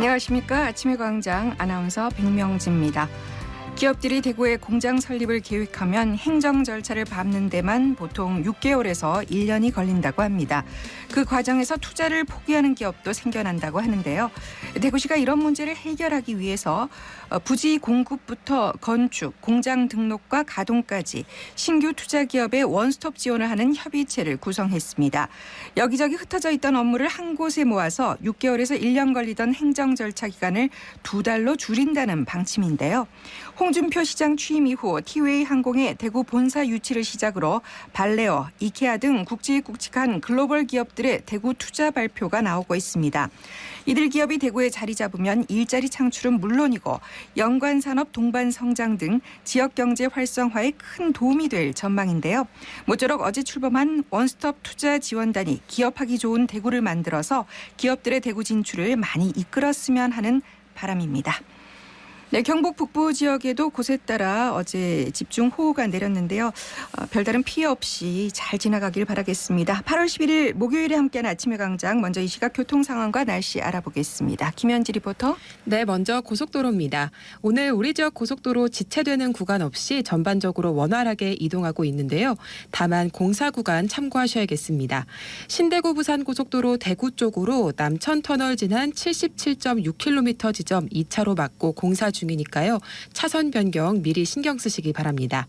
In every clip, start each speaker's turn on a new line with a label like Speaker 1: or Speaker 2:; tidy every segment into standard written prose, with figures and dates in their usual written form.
Speaker 1: 안녕하십니까. 아침의 광장 아나운서 백명지입니다. 기업들이 대구에 공장 설립을 계획하면 행정 절차를 밟는 데만 보통 6개월에서 1년이 걸린다고 합니다. 그 과정에서 투자를 포기하는 기업도 생겨난다고 하는데요. 대구시가 이런 문제를 해결하기 위해서 부지 공급부터 건축, 공장 등록과 가동까지 신규 투자 기업의 원스톱 지원을 하는 협의체를 구성했습니다. 여기저기 흩어져 있던 업무를 한 곳에 모아서 6개월에서 1년 걸리던 행정 절차 기간을 2달로 줄인다는 방침인데요. 홍준표 시장 취임 이후 티웨이 항공의 대구 본사 유치를 시작으로 발레어, 이케아 등 굵직굵직한 글로벌 기업들의 대구 투자 발표가 나오고 있습니다. 이들 기업이 대구에 자리 잡으면 일자리 창출은 물론이고 연관 산업 동반 성장 등 지역 경제 활성화에 큰 도움이 될 전망인데요. 모쪼록 어제 출범한 원스톱 투자 지원단이 기업하기 좋은 대구를 만들어서 기업들의 대구 진출을 많이 이끌었으면 하는 바람입니다. 네, 경북 북부 지역에도 곳에 따라 어제 집중호우가 내렸는데요. 별다른 피해 없이 잘 지나가길 바라겠습니다. 8월 11일 목요일에 함께한 아침의 광장, 먼저 이 시각 교통 상황과 날씨 알아보겠습니다. 김현지 리포터.
Speaker 2: 네, 먼저 고속도로입니다. 오늘 우리 지역 고속도로 지체되는 구간 없이 전반적으로 원활하게 이동하고 있는데요. 다만 공사 구간 참고하셔야겠습니다. 신대구 부산 고속도로 대구 쪽으로 남천터널 지난 77.6km 지점 2차로 막고 공사 중이니까요. 차선 변경 미리 신경 쓰시기 바랍니다.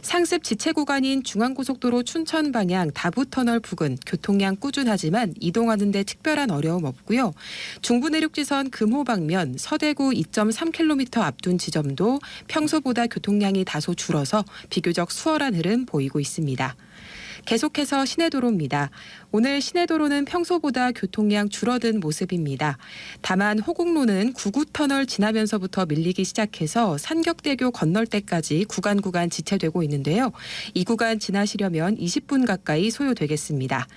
Speaker 2: 상습 지체 구간인 중앙고속도로 춘천 방향 다부터널 부근 교통량 꾸준하지만 이동하는 데 특별한 어려움 없고요. 중부내륙지선 금호 방면 서대구 2.3km 앞둔 지점도 평소보다 교통량이 다소 줄어서 비교적 수월한 흐름 보이고 있습니다. 계속해서 시내도로입니다. 오늘 시내도로는 평소보다 교통량 줄어든 모습입니다. 다만 호국로는 구구터널 지나면서부터 밀리기 시작해서 산격대교 건널 때까지 구간 지체되고 있는데요. 이 구간 지나시려면 20분 가까이 소요되겠습니다.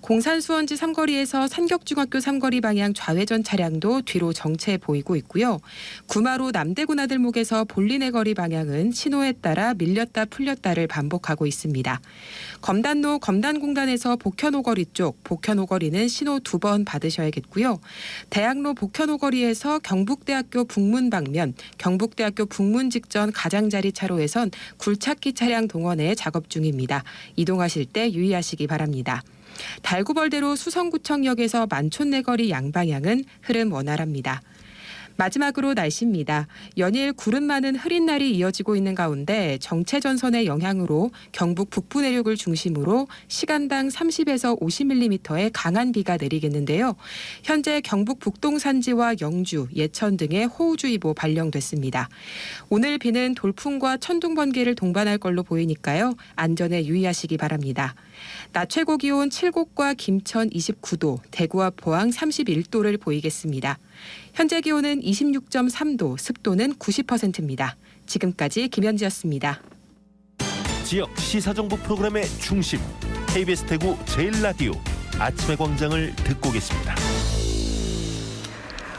Speaker 2: 공산 수원지 삼거리에서 산격중학교 삼거리 방향 좌회전 차량도 뒤로 정체 보이고 있고요. 구마로 남대구 나들목에서 볼리네 거리 방향은 신호에 따라 밀렸다 풀렸다를 반복하고 있습니다. 검단로 검단공단에서 복현오거리 쪽 복현오거리는 신호 2번 받으셔야겠고요. 대학로 복현오거리에서 경북대학교 북문 방면 경북대학교 북문 직전 가장자리 차로에선 굴착기 차량 동원에 작업 중입니다. 이동하실 때 유의하시기 바랍니다. 달구벌대로 수성구청역에서 만촌내거리 양방향은 흐름 원활합니다. 마지막으로 날씨입니다. 연일 구름 많은 흐린 날이 이어지고 있는 가운데 정체전선의 영향으로 경북 북부 내륙을 중심으로 시간당 30에서 50mm의 강한 비가 내리겠는데요. 현재 경북 북동 산지와 영주, 예천 등의 호우주의보 발령됐습니다. 오늘 비는 돌풍과 천둥 번개를 동반할 걸로 보이니까요. 안전에 유의하시기 바랍니다. 낮 최고 기온 칠곡과 김천 29도, 대구와 포항 31도를 보이겠습니다. 현재 기온은 26.3도, 습도는 90%입니다. 지금까지 김현지였습니다.
Speaker 3: 지역 시사정보 프로그램의 중심, KBS 대구 제일라디오 아침의 광장을 듣고 계십니다.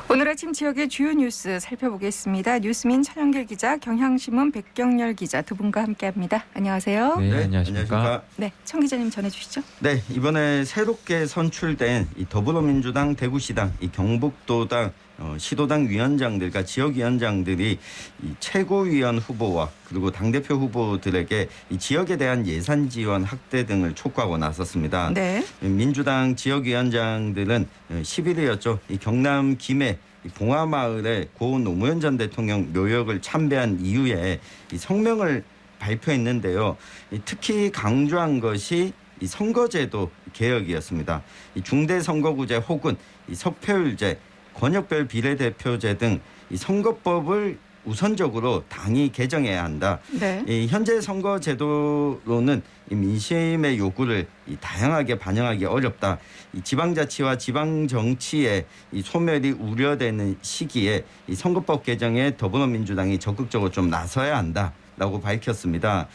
Speaker 1: 오늘 아침 지역의 주요 뉴스 살펴보겠습니다. 뉴스민 천영길 기자, 경향신문 백경열 기자 두 분과 함께합니다. 안녕하세요.
Speaker 4: 네, 안녕하십니까.
Speaker 1: 네, 청 기자님 전해주시죠.
Speaker 5: 네, 이번에 새롭게 선출된 이 더불어민주당 대구시당, 이 경북도당 시도당 위원장들과 지역위원장들이 이 최고위원 후보와 그리고 당대표 후보들에게 이 지역에 대한 예산 지원 확대 등을 촉구하고 나섰습니다.
Speaker 1: 네.
Speaker 5: 민주당 지역위원장들은 10일이었죠. 이 경남 김해 봉화마을에 고 노무현 전 대통령 묘역을 참배한 이후에 이 성명을 발표했는데요. 특히 강조한 것이 이 선거제도 개혁이었습니다. 이 중대선거구제 혹은 이 석패율제, 권역별 비례대표제 등 이 선거법을 우선적으로 당이 개정해야 한다.
Speaker 1: 네.
Speaker 5: 이 현재 선거제도로는 이 민심의 요구를 이 다양하게 반영하기 어렵다. 이 지방자치와 지방정치의 이 소멸이 우려되는 시기에 이 선거법 개정에 더불어민주당이 적극적으로 좀 나서야 한다. 라고 밝혔습니다.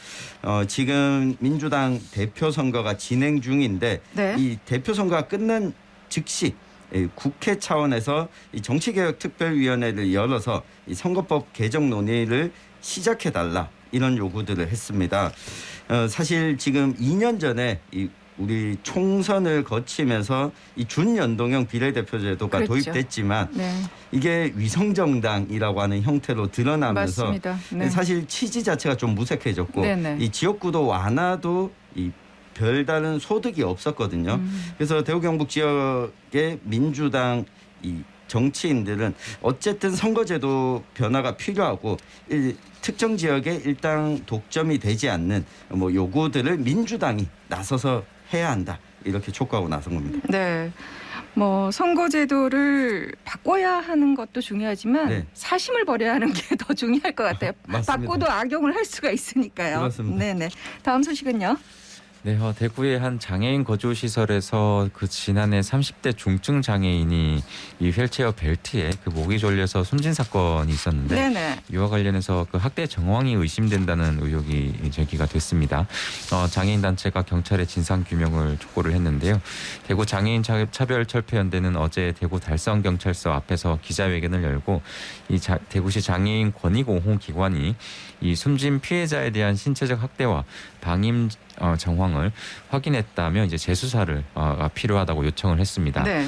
Speaker 5: 지금 민주당 대표 선거가 진행 중인데
Speaker 1: 네.
Speaker 5: 이 대표 선거가 끝난 즉시 국회 차원에서 이 정치개혁특별위원회를 열어서 이 선거법 개정 논의를 시작해달라 이런 요구들을 했습니다. 사실 지금 2년 전에 이 우리 총선을 거치면서 이 준연동형 비례대표제도가
Speaker 1: 그렇죠.
Speaker 5: 도입됐지만
Speaker 1: 네. 이게
Speaker 5: 위성정당이라고 하는 형태로 드러나면서
Speaker 1: 맞습니다. 네.
Speaker 5: 사실 취지 자체가 좀 무색해졌고
Speaker 1: 네네.
Speaker 5: 이 지역구도 완화도 이 별다른 소득이 없었거든요. 그래서 대구 경북 지역의 민주당 이 정치인들은 어쨌든 선거제도 변화가 필요하고 특정 지역에 일당 독점이 되지 않는 뭐 요구들을 민주당이 나서서 해야 한다. 이렇게 촉구하고 나선 겁니다.
Speaker 1: 네. 뭐 선거제도를 바꿔야 하는 것도 중요하지만
Speaker 5: 네.
Speaker 1: 사심을 버려야 하는 게 더 중요할 것 같아요.
Speaker 5: 맞습니다.
Speaker 1: 바꿔도 악용을 할 수가 있으니까요.
Speaker 5: 그렇습니다.
Speaker 1: 네네. 다음 소식은요.
Speaker 4: 네, 대구의 한 장애인 거주 시설에서 그 지난해 30대 중증 장애인이 이 휠체어 벨트에 그 목이 졸려서 숨진 사건이 있었는데
Speaker 1: 네네.
Speaker 4: 이와 관련해서 그 학대 정황이 의심된다는 의혹이 제기가 됐습니다. 장애인 단체가 경찰에 진상 규명을 촉구를 했는데요. 대구 장애인 차별철폐연대는 어제 대구 달성경찰서 앞에서 기자회견을 열고 대구시 장애인 권익옹호기관이 이 숨진 피해자에 대한 신체적 학대와 방임 정황을 확인했다며 이제 재수사를 필요하다고 요청을 했습니다.
Speaker 1: 네.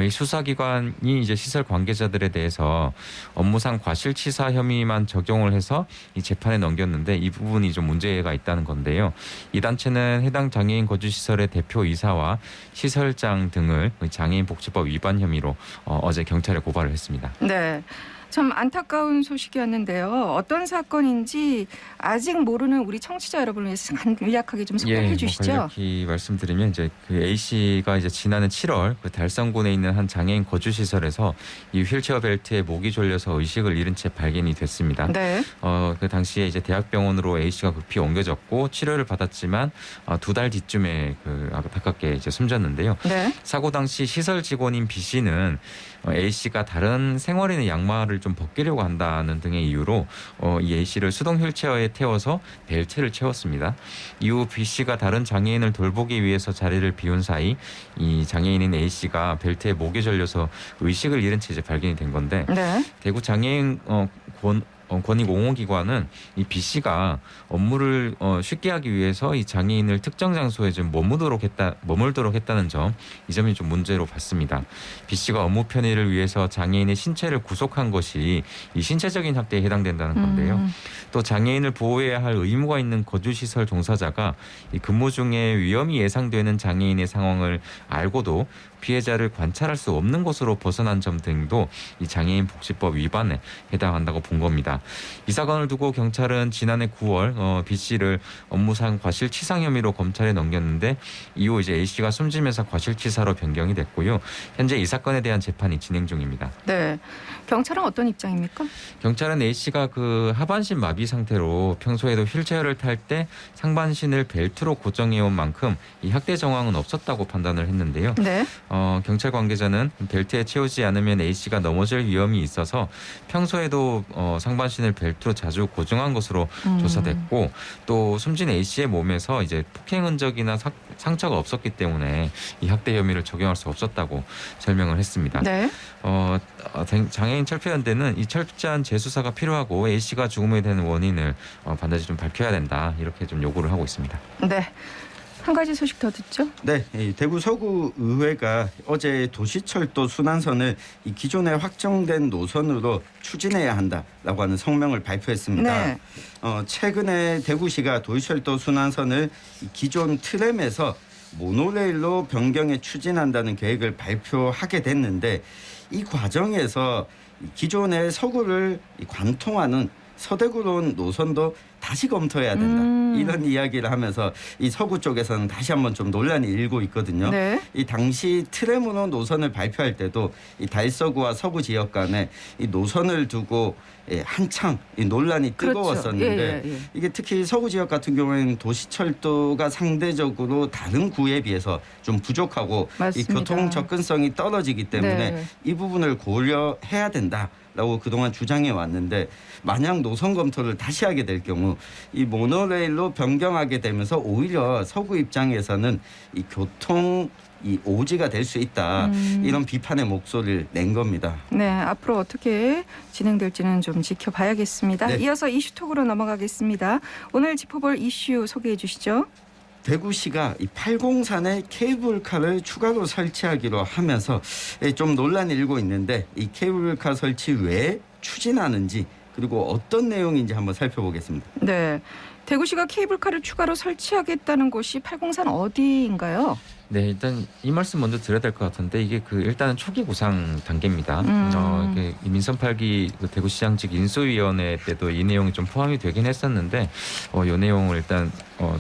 Speaker 4: 이 수사기관이 이제 시설 관계자들에 대해서 업무상 과실치사 혐의만 적용을 해서 이 재판에 넘겼는데 이 부분이 좀 문제가 있다는 건데요. 이 단체는 해당 장애인 거주시설의 대표이사와 시설장 등을 장애인 복지법 위반 혐의로 어제 경찰에 고발을 했습니다.
Speaker 1: 네. 참 안타까운 소식이었는데요. 어떤 사건인지 아직 모르는 우리 청취자 여러분을 위해서 간략하게 좀 소개해 주시죠.
Speaker 4: 간략히 말씀드리면 이제 그 A 씨가 이제 지난해 7월 그 달성군에 있는 한 장애인 거주 시설에서 이 휠체어 벨트에 목이 졸려서 의식을 잃은 채 발견이 됐습니다.
Speaker 1: 네.
Speaker 4: 그 당시에 이제 대학병원으로 A 씨가 급히 옮겨졌고 치료를 받았지만 2달 뒤쯤에 그 안타깝게 이제 숨졌는데요.
Speaker 1: 네.
Speaker 4: 사고 당시 시설 직원인 B 씨는 A 씨가 다른 생활인의 양말을 좀 벗기려고 한다는 등의 이유로 이 A 씨를 수동 휠체어에 태워서 벨트를 채웠습니다. 이후 B 씨가 다른 장애인을 돌보기 위해서 자리를 비운 사이 이 장애인인 A 씨가 벨트에 목이 졸려서 의식을 잃은 채 이제 발견이 된 건데
Speaker 1: 네.
Speaker 4: 대구 장애인 권익옹호기관은 이 B 씨가 업무를 쉽게 하기 위해서 이 장애인을 특정 장소에 좀 머물도록 했다는 점, 이 점이 좀 문제로 봤습니다. B 씨가 업무 편의를 위해서 장애인의 신체를 구속한 것이 이 신체적인 학대에 해당된다는 건데요. 또 장애인을 보호해야 할 의무가 있는 거주시설 종사자가 이 근무 중에 위험이 예상되는 장애인의 상황을 알고도 피해자를 관찰할 수 없는 곳으로 벗어난 점 등도 이 장애인 복지법 위반에 해당한다고 본 겁니다. 이 사건을 두고 경찰은 지난해 9월 B 씨를 업무상 과실치상 혐의로 검찰에 넘겼는데 이후 이제 A 씨가 숨지면서 과실치사로 변경이 됐고요. 현재 이 사건에 대한 재판이 진행 중입니다.
Speaker 1: 네. 경찰은 어떤 입장입니까?
Speaker 4: 경찰은 A 씨가 그 하반신 마비 상태로 평소에도 휠체어를 탈 때 상반신을 벨트로 고정해온 만큼 이 학대 정황은 없었다고 판단을 했는데요.
Speaker 1: 네.
Speaker 4: 경찰 관계자는 벨트에 채우지 않으면 A 씨가 넘어질 위험이 있어서 평소에도 상반신을 벨트로 자주 고정한 것으로 조사됐고 또 숨진 A 씨의 몸에서 이제 폭행 흔적이나 상처가 없었기 때문에 이 학대 혐의를 적용할 수 없었다고 설명을 했습니다.
Speaker 1: 네.
Speaker 4: 장애인 철폐연대는 이 철저한 재수사가 필요하고 A 씨가 죽음에 대한 원인을 반드시 좀 밝혀야 된다 이렇게 좀 요구를 하고 있습니다.
Speaker 1: 네. 한 가지 소식 더 듣죠.
Speaker 5: 네, 대구 서구의회가 어제 도시철도 순환선을 이 기존에 확정된 노선으로 추진해야 한다라고 하는 성명을 발표했습니다.
Speaker 1: 네.
Speaker 5: 최근에 대구시가 도시철도 순환선을 기존 트램에서 모노레일로 변경해 추진한다는 계획을 발표하게 됐는데 이 과정에서 기존의 서구를 관통하는 서대구로 노선도 다시 검토해야 된다. 이런 이야기를 하면서 이 서구 쪽에서는 다시 한번 좀 논란이 일고 있거든요.
Speaker 1: 네.
Speaker 5: 이 당시 트램으로 노선을 발표할 때도 이 달서구와 서구 지역 간에 이 노선을 두고 한창 이 논란이 뜨거웠었는데
Speaker 1: 그렇죠. 예.
Speaker 5: 이게 특히 서구 지역 같은 경우에는 도시철도가 상대적으로 다른 구에 비해서 좀 부족하고
Speaker 1: 맞습니다.
Speaker 5: 이 교통 접근성이 떨어지기 때문에
Speaker 1: 네.
Speaker 5: 이 부분을 고려해야 된다라고 그동안 주장해 왔는데 만약 노선 검토를 다시 하게 될 경우 이 모노레일로 변경하게 되면서 오히려 서구 입장에서는 이 교통 이 오지가 될 수 있다. 이런 비판의 목소리를 낸 겁니다.
Speaker 1: 네, 앞으로 어떻게 진행될지는 좀 지켜봐야겠습니다.
Speaker 5: 네.
Speaker 1: 이어서 이슈톡으로 넘어가겠습니다. 오늘 짚어볼 이슈 소개해 주시죠.
Speaker 5: 대구시가 이 803에 케이블카를 추가로 설치하기로 하면서 좀 논란이 일고 있는데 이 케이블카 설치 왜 추진하는지 그리고 어떤 내용인지 한번 살펴보겠습니다.
Speaker 1: 네. 대구시가 케이블카를 추가로 설치하겠다는 곳이 803 어디인가요?
Speaker 4: 네, 일단 이 말씀 먼저 드려야 될 것 같은데 이게 일단은 초기 구상 단계입니다. 이게 민선 8기 대구시장직 인수위원회 때도 이 내용이 좀 포함이 되긴 했었는데 이 내용을 일단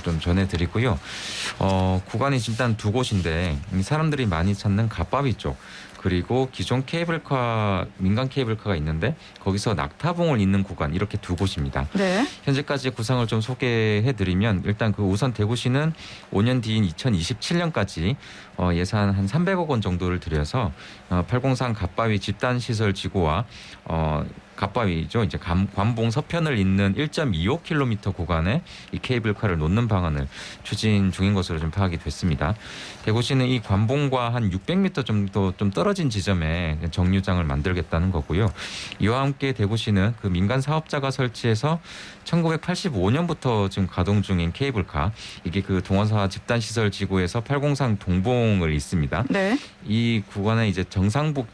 Speaker 4: 좀 전해드리고요. 구간이 일단 두 곳인데 사람들이 많이 찾는 갓바위 쪽. 그리고 기존 케이블카, 민간 케이블카가 있는데 거기서 낙타봉을 잇는 구간 이렇게 두 곳입니다.
Speaker 1: 네.
Speaker 4: 현재까지 구상을 좀 소개해드리면 일단 우선 대구시는 5년 뒤인 2027년까지 예산 한 300억 원 정도를 들여서 803 갓바위 집단시설 지구와 갓바위죠. 이제 관봉 서편을 잇는 1.25km 구간에 이 케이블카를 놓는 방안을 추진 중인 것으로 좀 파악이 됐습니다. 대구시는 이 관봉과 한 600m 정도 좀 떨어진 지점에 정류장을 만들겠다는 거고요. 이와 함께 대구시는 그 민간 사업자가 설치해서 1985년부터 지금 가동 중인 케이블카 이게 동원사 집단시설 지구에서 803 동봉을 잇습니다.
Speaker 1: 네.
Speaker 4: 이 구간에 이제 정상북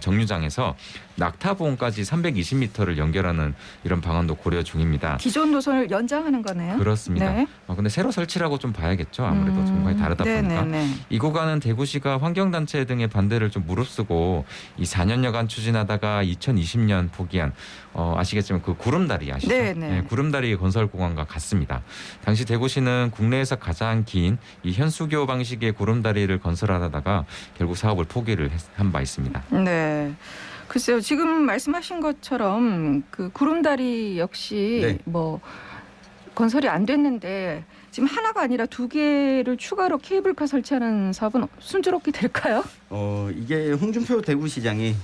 Speaker 4: 정류장에서 낙타봉까지 320m를 연결하는 이런 방안도 고려 중입니다.
Speaker 1: 기존 노선을 연장하는 거네요.
Speaker 4: 그렇습니다.
Speaker 1: 네.
Speaker 4: 근데 새로 설치라고 좀 봐야겠죠. 아무래도 정말 다르다 보니까.
Speaker 1: 네네네.
Speaker 4: 이 구간은 대구시가 환경단체 등의 반대를 좀 무릅쓰고 이 4년여간 추진하다가 2020년 포기한 아시겠지만 그 구름다리 아시죠?
Speaker 1: 네네.
Speaker 4: 네, 구름다리 건설 구간과 같습니다. 당시 대구시는 국내에서 가장 긴 이 현수교 방식의 구름다리를 건설하다가 결국 사업을 포기를 한 바 있습니다.
Speaker 1: 네. 글쎄요. 지금 말씀하신 것처럼 그 구름다리 역시
Speaker 5: 네.
Speaker 1: 뭐 건설이 안 됐는데 지금 하나가 아니라 두 개를 추가로 케이블카 설치하는 사업은 순조롭게 될까요?
Speaker 5: 이게 홍준표 대구시장이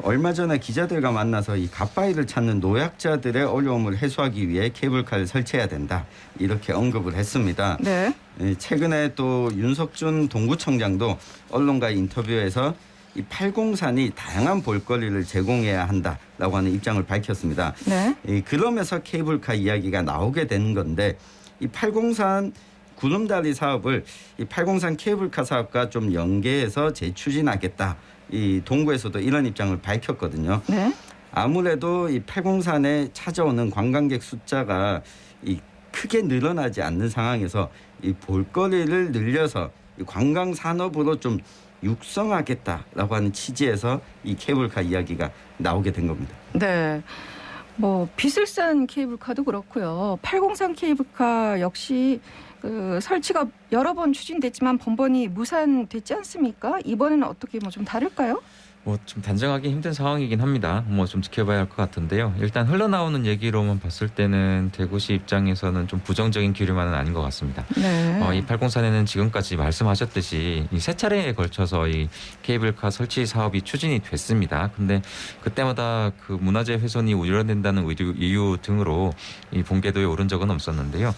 Speaker 5: 얼마 전에 기자들과 만나서 이 갓바위를 찾는 노약자들의 어려움을 해소하기 위해 케이블카를 설치해야 된다 이렇게 언급을 했습니다.
Speaker 1: 네.
Speaker 5: 최근에 또 윤석준 동구청장도 언론과의 인터뷰에서 이 803이 다양한 볼거리를 제공해야 한다라고 하는 입장을 밝혔습니다.
Speaker 1: 네.
Speaker 5: 그러면서 케이블카 이야기가 나오게 된 건데 이 803 구름다리 사업을 이 803 케이블카 사업과 좀 연계해서 재추진하겠다. 이 동구에서도 이런 입장을 밝혔거든요.
Speaker 1: 네.
Speaker 5: 아무래도 이 803에 찾아오는 관광객 숫자가 이 크게 늘어나지 않는 상황에서 이 볼거리를 늘려서 이 관광 산업으로 좀 육성하겠다라고 하는 취지에서 이 케이블카 이야기가 나오게 된 겁니다.
Speaker 1: 네. 뭐 비슬산 케이블카도 그렇고요. 803 케이블카 역시 설치가 여러 번 추진됐지만 번번이 무산됐지 않습니까? 이번에는 어떻게 뭐 좀 다를까요?
Speaker 4: 좀 단정하기 힘든 상황이긴 합니다. 좀 지켜봐야 할 것 같은데요. 일단 흘러나오는 얘기로만 봤을 때는 대구시 입장에서는 좀 부정적인 기류만은 아닌 것 같습니다.
Speaker 1: 네.
Speaker 4: 이 803에는 지금까지 말씀하셨듯이 이 세 차례에 걸쳐서 이 케이블카 설치 사업이 추진이 됐습니다. 근데 그때마다 그 문화재 훼손이 우려된다는 이유 등으로 이 본궤도에 오른 적은 없었는데요.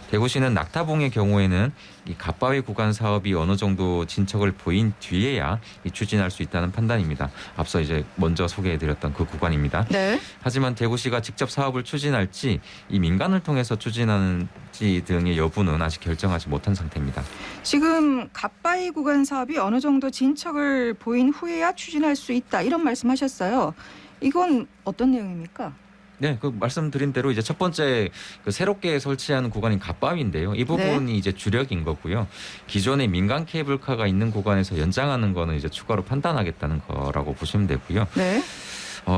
Speaker 4: 대구시는 낙타봉의 경우에는 이 갓바위 구간 사업이 어느 정도 진척을 보인 뒤에야 추진할 수 있다는 판단입니다. 앞서 이제 먼저 소개해드렸던 그 구간입니다.
Speaker 1: 네.
Speaker 4: 하지만 대구시가 직접 사업을 추진할지 이 민간을 통해서 추진하는지 등의 여부는 아직 결정하지 못한 상태입니다.
Speaker 1: 지금 갓바위 구간 사업이 어느 정도 진척을 보인 후에야 추진할 수 있다 이런 말씀하셨어요. 이건 어떤 내용입니까?
Speaker 4: 네, 말씀드린 대로 이제 첫 번째 새롭게 설치하는 구간인 갓바위인데요. 이 부분이 이제 주력인 거고요. 기존의 민간 케이블카가 있는 구간에서 연장하는 거는 이제 추가로 판단하겠다는 거라고 보시면 되고요.
Speaker 1: 네.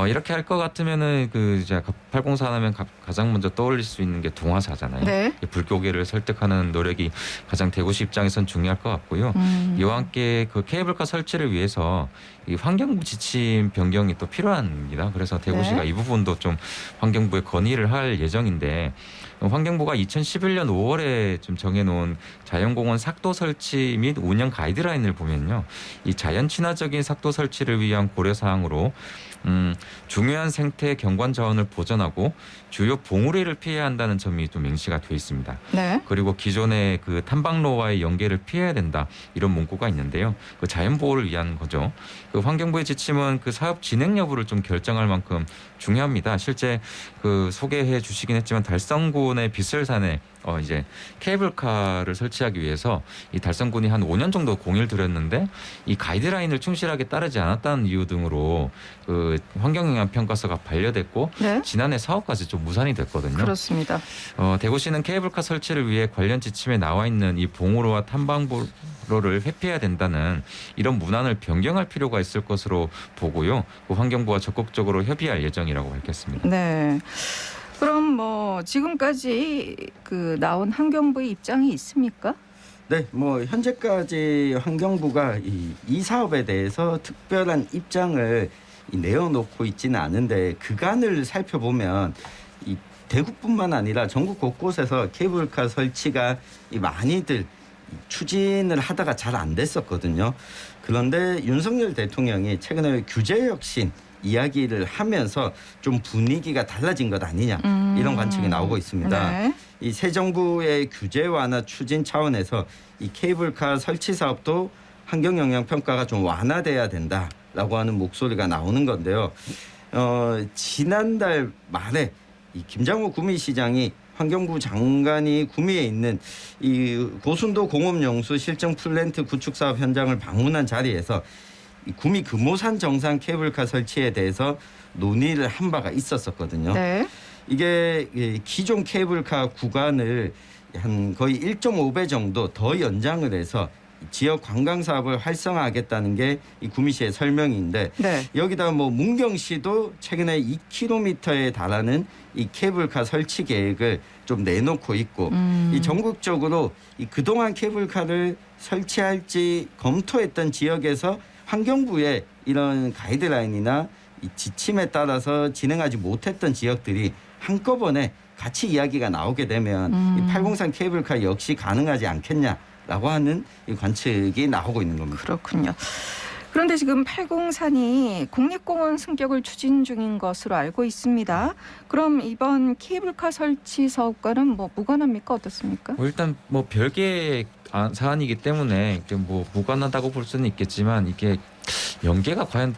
Speaker 4: 이렇게 할 것 같으면은 이제 803 하면 가장 먼저 떠올릴 수 있는 게 동화사잖아요.
Speaker 1: 네.
Speaker 4: 불교계를 설득하는 노력이 가장 대구시 입장에선 중요할 것 같고요. 이와 함께 그 케이블카 설치를 위해서 이 환경부 지침 변경이 또 필요합니다. 그래서 대구시가
Speaker 1: 네.
Speaker 4: 이 부분도 좀 환경부에 건의를 할 예정인데 환경부가 2011년 5월에 좀 정해놓은 자연공원 삭도 설치 및 운영 가이드라인을 보면요. 이 자연 친화적인 삭도 설치를 위한 고려사항으로 중요한 생태 경관 자원을 보전하고 주요 봉우리를 피해야 한다는 점이 좀 명시가 되어 있습니다.
Speaker 1: 네.
Speaker 4: 그리고 기존의 그 탐방로와의 연계를 피해야 된다 이런 문구가 있는데요. 그 자연 보호를 위한 거죠. 그 환경부의 지침은 그 사업 진행 여부를 좀 결정할 만큼 중요합니다. 실제 그 소개해 주시긴 했지만 달성군 달성군의 빗설산에 이제 케이블카를 설치하기 위해서 이 달성군이 한 5년 정도 공의를 들였는데 이 가이드라인을 충실하게 따르지 않았다는 이유 등으로 그 환경영향 평가서가 반려됐고
Speaker 1: 네.
Speaker 4: 지난해 사업까지 좀 무산이 됐거든요.
Speaker 1: 그렇습니다.
Speaker 4: 대구시는 케이블카 설치를 위해 관련 지침에 나와 있는 이 봉우로와 탐방로를 회피해야 된다는 이런 문안을 변경할 필요가 있을 것으로 보고요. 그 환경부와 적극적으로 협의할 예정이라고 밝혔습니다.
Speaker 1: 네. 그럼 뭐 지금까지 그 나온 환경부의 입장이 있습니까?
Speaker 5: 네, 뭐 현재까지 환경부가 이 사업에 대해서 특별한 입장을 내어놓고 있지는 않은데 그간을 살펴보면 이 대구뿐만 아니라 전국 곳곳에서 케이블카 설치가 많이들 추진을 하다가 잘 안 됐었거든요. 그런데 윤석열 대통령이 최근에 규제 혁신 이야기를 하면서 좀 분위기가 달라진 것 아니냐 이런 관측이 나오고 있습니다.
Speaker 1: 네.
Speaker 5: 이 새 정부의 규제 완화 추진 차원에서 이 케이블카 설치 사업도 환경 영향 평가가 좀 완화돼야 된다라고 하는 목소리가 나오는 건데요. 지난달 말에 이 김장호 구미시장이 환경부 장관이 구미에 있는 이 고순도 공업용수 실증 플랜트 구축 사업 현장을 방문한 자리에서 이 구미 금오산 정상 케이블카 설치에 대해서 논의를 한 바가 있었었거든요.
Speaker 1: 네.
Speaker 5: 이게 기존 케이블카 구간을 한 거의 1.5배 정도 더 연장을 해서 지역 관광 사업을 활성화하겠다는 게 이 구미시의 설명인데
Speaker 1: 네.
Speaker 5: 여기다 뭐 문경시도 최근에 2km에 달하는 이 케이블카 설치 계획을 좀 내놓고 있고 이 전국적으로 이 그동안 케이블카를 설치할지 검토했던 지역에서 환경부의 이런 가이드라인이나 이 지침에 따라서 진행하지 못했던 지역들이 한꺼번에 같이 이야기가 나오게 되면 이 803 케이블카 역시 가능하지 않겠냐라고 하는 이 관측이 나오고 있는 겁니다.
Speaker 1: 그렇군요. 그런데 지금 803이 국립공원 승격을 추진 중인 것으로 알고 있습니다. 그럼 이번 케이블카 설치 사업과는 뭐 무관합니까? 어떻습니까?
Speaker 4: 일단 뭐 별개의 사안이기 때문에 뭐 무관하다고 볼 수는 있겠지만 이게 연계가 과연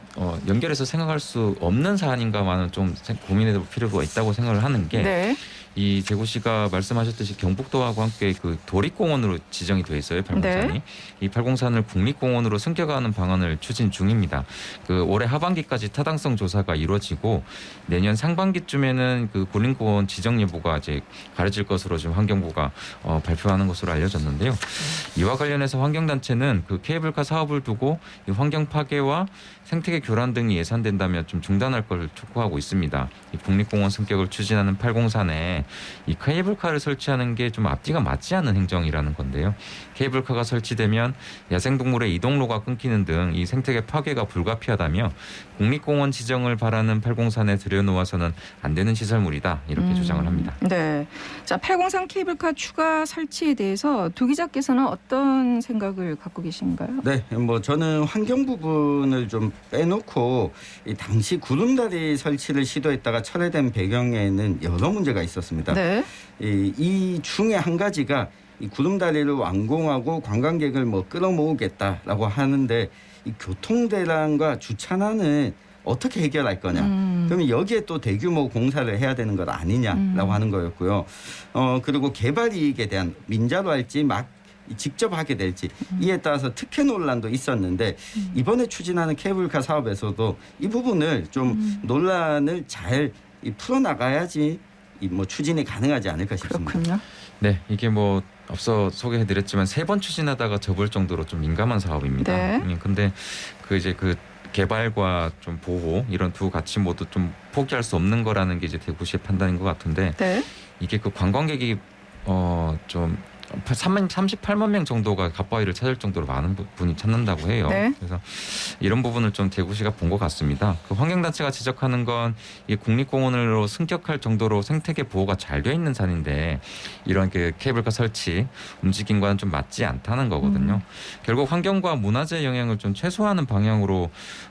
Speaker 4: 연결해서 생각할 수 없는 사안인가만은 좀 고민해볼 필요가 있다고 생각을 하는 게
Speaker 1: 네.
Speaker 4: 이 대구시가 말씀하셨듯이 경북도하고 함께 그 도립공원으로 지정이 돼 있어요. 803이.
Speaker 1: 네.
Speaker 4: 이 803을 국립공원으로 승격하는 방안을 추진 중입니다. 그 올해 하반기까지 타당성 조사가 이루어지고 내년 상반기쯤에는 그 국립공원 지정 여부가 이제 가려질 것으로 지금 환경부가 발표하는 것으로 알려졌는데요. 이와 관련해서 환경단체는 그 케이블카 사업을 두고 이 환경 파괴와 생태계 교란 등이 예상된다면 좀 중단할 걸 촉구하고 있습니다. 이 국립공원 승격을 추진하는 803에 이 케이블카를 설치하는 게 좀 앞뒤가 맞지 않는 행정이라는 건데요. 케이블카가 설치되면 야생동물의 이동로가 끊기는 등 이 생태계 파괴가 불가피하다며 국립공원 지정을 바라는 803에 들여놓아서는 안 되는 시설물이다 이렇게 주장을 합니다.
Speaker 1: 네. 자, 803 케이블카 추가 설치에 대해서 두 기자께서는 어떤 생각을 갖고 계신가요?
Speaker 5: 네, 뭐 저는 환경 부분을 좀 빼놓고 이 당시 구름다리 설치를 시도했다가 철회된 배경에는 여러 문제가 있었습니다.
Speaker 1: 네.
Speaker 5: 이 중에 한 가지가 이 구름다리를 완공하고 관광객을 뭐 끌어모으겠다라고 하는데 이 교통대란과 주차난은 어떻게 해결할 거냐? 그러면 여기에 또 대규모 공사를 해야 되는 것 아니냐라고 하는 거였고요. 그리고 개발 이익에 대한 민자로 할지 막 직접 하게 될지 이에 따라서 특혜 논란도 있었는데 이번에 추진하는 케이블카 사업에서도 이 부분을 좀 논란을 잘 풀어나가야지 뭐 추진이 가능하지 않을까 싶습니다.
Speaker 1: 그렇군요.
Speaker 4: 네, 이게 뭐 앞서 소개해드렸지만 3번 추진하다가 접을 정도로 좀 민감한 사업입니다.
Speaker 1: 네.
Speaker 4: 근데 그 개발과 좀 보호 이런 두 가치 모두 좀 포기할 수 없는 거라는 게 이제 대구시의 판단인 것 같은데
Speaker 1: 네.
Speaker 4: 이게 그 관광객이 좀 38만 명 정도가 갓바위를 찾을 정도로 많은 분이 찾는다고 해요.
Speaker 1: 네.
Speaker 4: 그래서 이런 부분을 좀 대구시가 본 것 같습니다. 그 환경단체가 지적하는 건 이 국립공원으로 승격할 정도로 생태계 보호가 잘 돼 있는 산인데 이런 그 케이블카 설치 움직임과는 좀 맞지 않다는 거거든요. 결국 환경과 문화재 영향을 좀 최소화하는 방향으로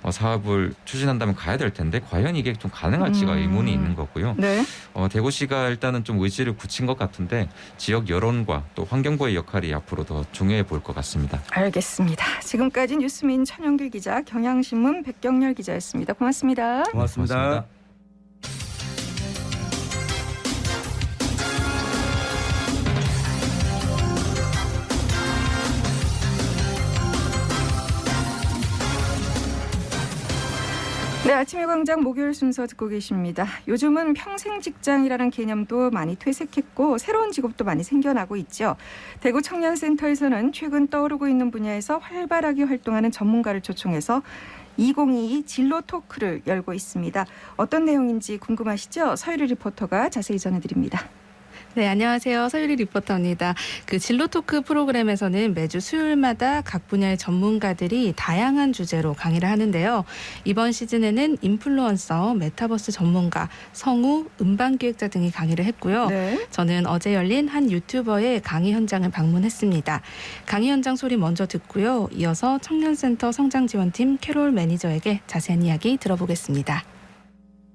Speaker 4: 사업을 추진한다면 가야 될 텐데 과연 이게 좀 가능할지가 의문이 있는 거고요.
Speaker 1: 네.
Speaker 4: 대구시가 일단은 좀 의지를 굳힌 것 같은데 지역 여론과 또 환경부의 역할이 앞으로 더 중요해 보일 것 같습니다.
Speaker 1: 알겠습니다. 지금까지 뉴스민 천영길 기자, 경향신문 백경렬 기자였습니다. 고맙습니다.
Speaker 5: 고맙습니다.
Speaker 4: 고맙습니다.
Speaker 1: 네, 아침의 광장 목요일 순서 듣고 계십니다. 요즘은 평생 직장이라는 개념도 많이 퇴색했고 새로운 직업도 많이 생겨나고 있죠. 대구 청년센터에서는 최근 떠오르고 있는 분야에서 활발하게 활동하는 전문가를 초청해서 2022 진로 토크를 열고 있습니다. 어떤 내용인지 궁금하시죠? 서유리 리포터가 자세히 전해드립니다.
Speaker 6: 네, 안녕하세요. 서유리 리포터입니다. 그 진로 토크 프로그램에서는 매주 수요일마다 각 분야의 전문가들이 다양한 주제로 강의를 하는데요. 이번 시즌에는 인플루언서, 메타버스 전문가, 성우, 음반기획자 등이 강의를 했고요.
Speaker 1: 네.
Speaker 6: 저는 어제 열린 한 유튜버의 강의 현장을 방문했습니다. 강의 현장 소리 먼저 듣고요. 이어서 청년센터 성장지원팀 캐롤 매니저에게 자세한 이야기 들어보겠습니다.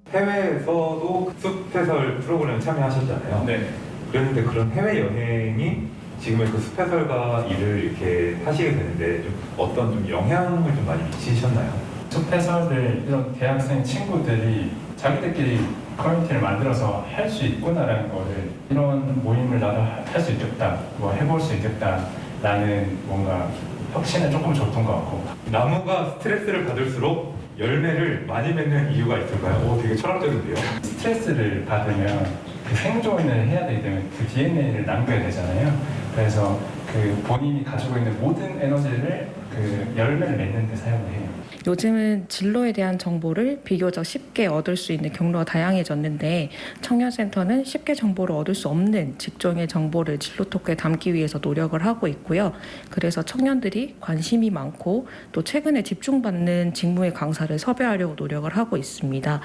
Speaker 7: 해외에서도 숲해설 프로그램에 참여하셨잖아요.
Speaker 8: 네.
Speaker 7: 그런데 그런 해외 여행이 지금의 그 숲해설가 일을 이렇게 하시게 되는데 좀 어떤 좀 영향을 좀 많이 미치셨나요?
Speaker 8: 숲해설을 이런 대학생 친구들이 자기들끼리 커뮤니티를 만들어서 할 수 있구나라는 거를 이런 모임을 나도 할 수 있겠다, 뭐 해볼 수 있겠다라는 뭔가 확신을 조금 줬던 것 같고.
Speaker 7: 나무가 스트레스를 받을수록 열매를 많이 맺는 이유가 있을까요? 되게 철학적인데요.
Speaker 8: 스트레스를 받으면 그 생존을 해야 되기 때문에 그 DNA를 남겨야 되잖아요. 그래서 그 본인이 가지고 있는 모든 에너지를 그 열매를 맺는 데 사용을 해요.
Speaker 9: 요즘은 진로에 대한 정보를 비교적 쉽게 얻을 수 있는 경로가 다양해졌는데 청년센터는 쉽게 정보를 얻을 수 없는 직종의 정보를 진로 토크에 담기 위해서 노력을 하고 있고요. 그래서 청년들이 관심이 많고 또 최근에 집중받는 직무의 강사를 섭외하려고 노력을 하고 있습니다.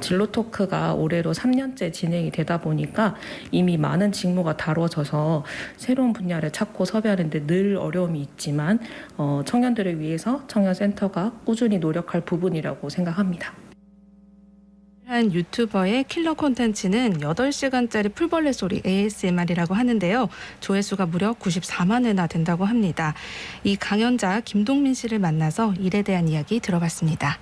Speaker 9: 진로 토크가 올해로 3년째 진행이 되다 보니까 이미 많은 직무가 다뤄져서 새로운 분야를 찾고 섭외하는데 늘 어려움이 있지만 청년들을 위해서 청년센터가 꾸준히 노력할 부분이라고 생각합니다.
Speaker 6: 한 유튜버의 킬러 콘텐츠는 8시간짜리 풀벌레 소리 ASMR이라고 하는데요. 조회수가 무려 94만 회나 된다고 합니다. 이 강연자 김동민 씨를 만나서 일에 대한 이야기 들어봤습니다.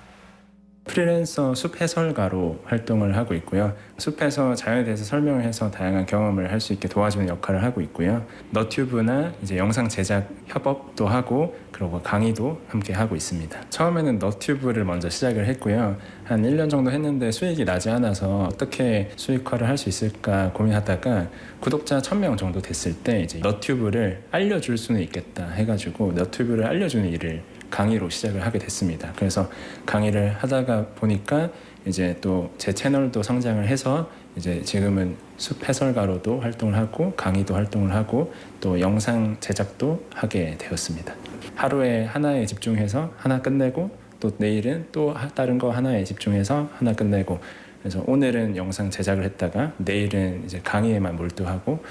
Speaker 10: 프리랜서 숲 해설가로 활동을 하고 있고요. 숲에서 자연에 대해서 설명을 해서 다양한 경험을 할 수 있게 도와주는 역할을 하고 있고요. 너튜브나 이제 영상 제작 협업도 하고 그리고 강의도 함께 하고 있습니다. 처음에는 너튜브를 먼저 시작을 했고요. 한 1년 정도 했는데 수익이 나지 않아서 어떻게 수익화를 할 수 있을까 고민하다가 구독자 1000명 정도 됐을 때 이제 너튜브를 알려줄 수는 있겠다 해가지고 너튜브를 알려주는 일을 강의로 시작을 하게 됐습니다. 그래서 강의를 하다가 보니까 이제 또 제 채널도 성장을 해서 이제 지금은 숲 해설가로도 활동을 하고 강의도 활동을 하고 또 영상 제작도 하게 되었습니다. 하루에 하나에 집중해서 하나 끝내고 또 내일은 또 다른 거 하나에 집중해서 하나 끝내고 그래서 오늘은 영상 제작을 했다가 내일은 이제 강의에만 몰두하고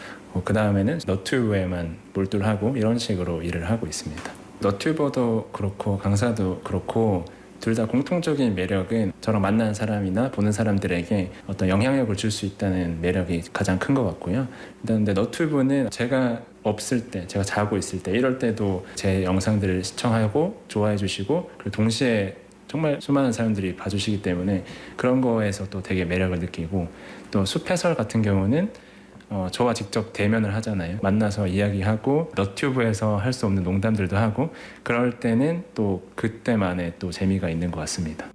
Speaker 10: 그 다음에는 너튜브에만 몰두를 하고 이런 식으로 일을 하고 있습니다. 너튜버도 그렇고 강사도 그렇고 둘 다 공통적인 매력은 저랑 만나는 사람이나 보는 사람들에게 어떤 영향력을 줄 수 있다는 매력이 가장 큰 것 같고요. 근데 너튜브는 제가 없을 때, 제가 자고 있을 때 이럴 때도 제 영상들을 시청하고 좋아해 주시고 그리고 동시에 정말 수많은 사람들이 봐주시기 때문에 그런 거에서 또 되게 매력을 느끼고 또 숲해설 같은 경우는 저와 직접 대면을 하잖아요. 만나서 이야기하고 너튜브에서 할 수 없는 농담들도 하고 그럴 때는 또 그때만의 또 재미가 있는 것 같습니다.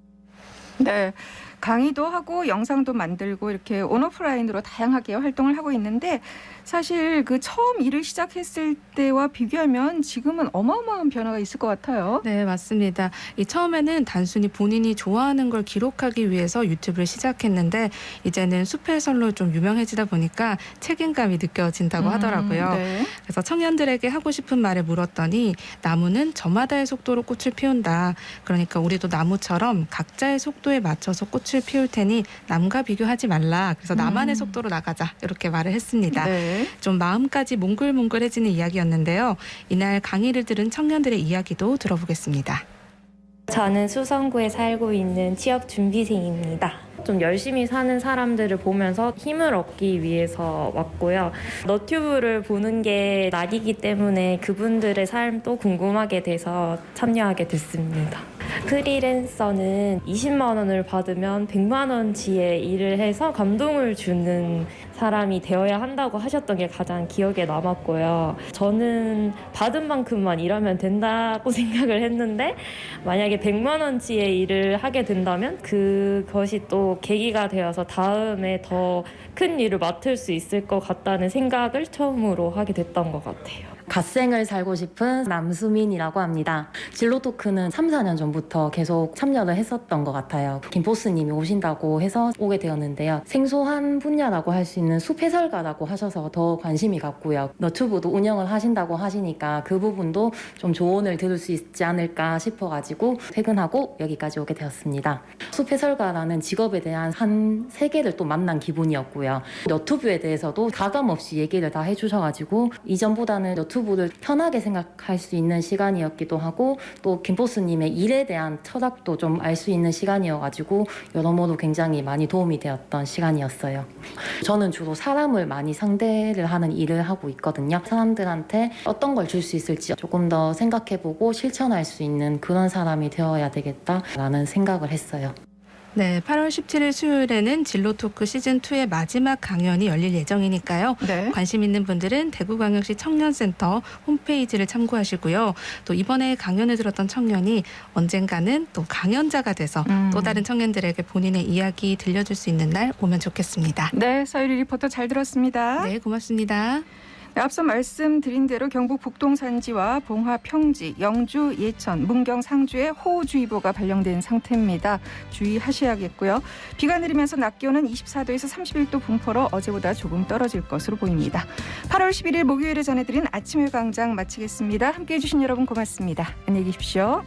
Speaker 1: 네. 강의도 하고 영상도 만들고 이렇게 온오프라인으로 다양하게 활동을 하고 있는데 사실 그 처음 일을 시작했을 때와 비교하면 지금은 어마어마한 변화가 있을 것 같아요.
Speaker 6: 네, 맞습니다. 이 처음에는 단순히 본인이 좋아하는 걸 기록하기 위해서 유튜브를 시작했는데 이제는 숲해설로 좀 유명해지다 보니까 책임감이 느껴진다고 하더라고요.
Speaker 1: 네.
Speaker 6: 그래서 청년들에게 하고 싶은 말을 물었더니 나무는 저마다의 속도로 꽃을 피운다. 그러니까 우리도 나무처럼 각자의 속도에 맞춰서 꽃을 피울 테니 남과 비교하지 말라. 그래서 나만의 속도로 나가자. 이렇게 말을 했습니다.
Speaker 1: 네.
Speaker 6: 좀 마음까지 몽글몽글해지는 이야기였는데요. 이날 강의를 들은 청년들의 이야기도 들어보겠습니다.
Speaker 11: 저는 수성구에 살고 있는 취업 준비생입니다. 좀 열심히 사는 사람들을 보면서 힘을 얻기 위해서 왔고요. 너튜브를 보는 게 낙이기 때문에 그분들의 삶도 궁금하게 돼서 참여하게 됐습니다. 프리랜서는 20만 원을 받으면 100만 원치의 일을 해서 감동을 주는 사람이 되어야 한다고 하셨던 게 가장 기억에 남았고요. 저는 받은 만큼만 일하면 된다고 생각을 했는데 만약에 100만 원치의 일을 하게 된다면 그것이 또 계기가 되어서 다음에 더 큰 일을 맡을 수 있을 것 같다는 생각을 처음으로 하게 됐던 것 같아요.
Speaker 12: 갓생을 살고 싶은 남수민이라고 합니다. 진로 토크는 3, 4년 전부터 계속 참여를 했었던 것 같아요. 김보스님이 오신다고 해서 오게 되었는데요. 생소한 분야라고 할 수 있는 숲 해설가라고 하셔서 더 관심이 갔고요. 너튜브도 운영을 하신다고 하시니까 그 부분도 좀 조언을 들을 수 있지 않을까 싶어가지고 퇴근하고 여기까지 오게 되었습니다. 숲 해설가라는 직업에 대한 한 세계를 또 만난 기분이었고요. 너튜브에 대해서도 가감 없이 얘기를 다 해주셔가지고 이전보다는 너튜브를 편하게 생각할 수 있는 시간이었기도 하고 또 김보스님의 일에 대한 철학도 좀 알 수 있는 시간이어가지고 여러모로 굉장히 많이 도움이 되었던 시간이었어요. 저는 주로 사람을 많이 상대를 하는 일을 하고 있거든요. 사람들한테 어떤 걸 줄 수 있을지 조금 더 생각해보고 실천할 수 있는 그런 사람이 되어야 되겠다라는 생각을 했어요.
Speaker 6: 네, 8월 17일 수요일에는 진로토크 시즌2의 마지막 강연이 열릴 예정이니까요.
Speaker 1: 네.
Speaker 6: 관심 있는 분들은 대구광역시 청년센터 홈페이지를 참고하시고요. 또 이번에 강연을 들었던 청년이 언젠가는 또 강연자가 돼서 또 다른 청년들에게 본인의 이야기 들려줄 수 있는 날 오면 좋겠습니다.
Speaker 1: 네, 서유리 리포터 잘 들었습니다.
Speaker 6: 네, 고맙습니다.
Speaker 1: 네, 앞서 말씀드린 대로 경북 북동 산지와 봉화 평지, 영주 예천, 문경 상주에 호우주의보가 발령된 상태입니다. 주의하셔야겠고요. 비가 내리면서 낮 기온은 24도에서 31도 분포로 어제보다 조금 떨어질 것으로 보입니다. 8월 11일 목요일에 전해드린 아침의 광장 마치겠습니다. 함께해 주신 여러분 고맙습니다. 안녕히 계십시오.